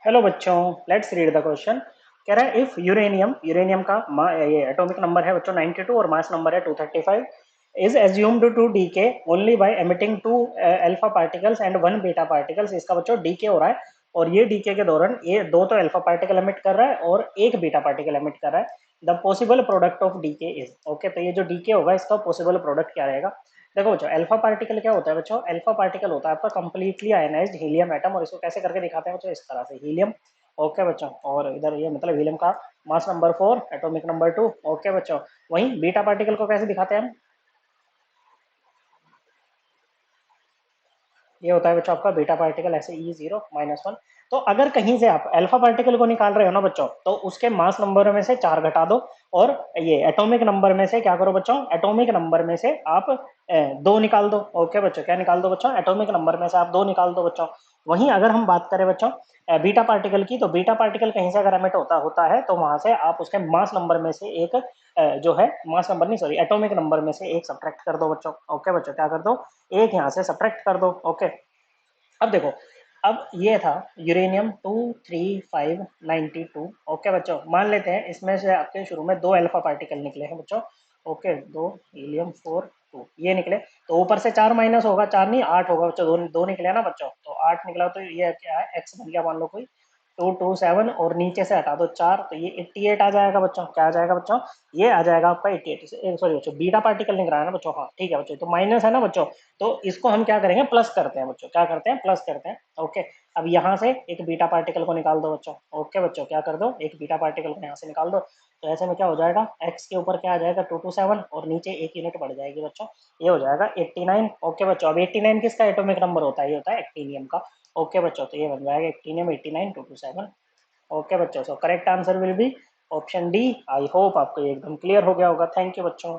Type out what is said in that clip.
Hello बच्चों, let's read the question. कह रहा है इफ यूरेनियम यूरेनियम का ये एटॉमिक नंबर है बच्चों 92 और मास नंबर है 235 is assumed to decay only by emitting two alpha particles and one beta particles. इसका बच्चों डीके हो रहा है और ये डीके के दौरान ये दो तो अल्फा पार्टिकल एमिट कर रहा है और एक बीटा पार्टिकल एमिट कर रहा है। The possible product of decay is okay. तो ये जो डीके होगा इसका पॉसिबल प्रोडक्ट क्या रहेगा? देखो बच्चों, अल्फा पार्टिकल क्या होता है बच्चों? अल्फा पार्टिकल होता है आपका कंप्लीटली आयनाइज्ड हीलियम एटम। और इसको कैसे करके दिखाते हैं बच्चों? इस तरह से हीलियम। ओके बच्चों, और इधर ये मतलब हीलियम का mass number 4, atomic number 2। Okay बच्चों, वहीं बीटा पार्टिकल को कैसे दिखाते हैं हम? ये होता है बच्चों आपका बीटा पार्टिकल ऐसे E0-1। तो अगर कहीं से आप अल्फा पार्टिकल को निकाल रहे हो ना बच्चों, तो उसके मास नंबर में से 4 घटा दो और ये एटॉमिक नंबर में से क्या करो बच्चों? एटॉमिक नंबर में से आप 2 निकाल दो। ओके बच्चों, क्या निकाल दो बच्चों? एटॉमिक नंबर में से आप 2 निकाल दो बच्चों। वहीं अगर हम बात करें बच्चों बीटा पार्टिकल की, तो बीटा पार्टिकल कहीं से अगर एमिट होता होता है तो वहां से आप उसके मास नंबर में से एक जो है मास नंबर नहीं सॉरी एटॉमिक नंबर में से एक सब्ट्रैक्ट कर दो बच्चों। ओके बच्चों, क्या कर दो? एक यहाँ से सब्ट्रैक्ट कर दो। ओके, अब देखो, अब ये था यूरेनियम 23592। ओके बच्चों, मान लेते हैं इसमें से आपके शुरू में 2 अल्फा पार्टिकल निकले हैं बच्चों। ओके, 2 हीलियम 4 2 ये निकले। तो ऊपर से 4 माइनस होगा, 4 नहीं 8 होगा बच्चों। दो दो निकले ना बच्चों, तो 8 निकला तो ये क्या है? एक्स बन गया मान लो कोई 227 और नीचे से हटा दो 4, तो ये 88 आ जाएगा बच्चों। क्या आ जाएगा बच्चों? ये आ जाएगा आपका 88। सॉरी बच्चों, बीटा पार्टिकल निकला है ना बच्चों? हाँ ठीक है बच्चों, तो माइनस है ना बच्चों, तो इसको हम क्या करेंगे? प्लस करते हैं बच्चों। क्या करते हैं? प्लस करते हैं। ओके, अब यहाँ से एक बीटा पार्टिकल को निकाल दो बच्चों। ओके बच्चों, क्या कर दो? एक बीटा पार्टिकल को यहाँ से निकाल दो। तो ऐसे में क्या हो जाएगा? एक्स के ऊपर क्या आ जाएगा? 227 और नीचे एक यूनिट बढ़ जाएगी बच्चों, ये हो जाएगा 89। ओके बच्चों, अब 89 किसका एटॉमिक नंबर होता है? ये होता है एक्टीनियम का। ओके बच्चों, तो ये बन जाएगा एक्टीनियम 89 227। ओके बच्चों, so correct answer will be option D. I hope आपको ये एकदम क्लियर हो गया होगा। थैंक यू बच्चों।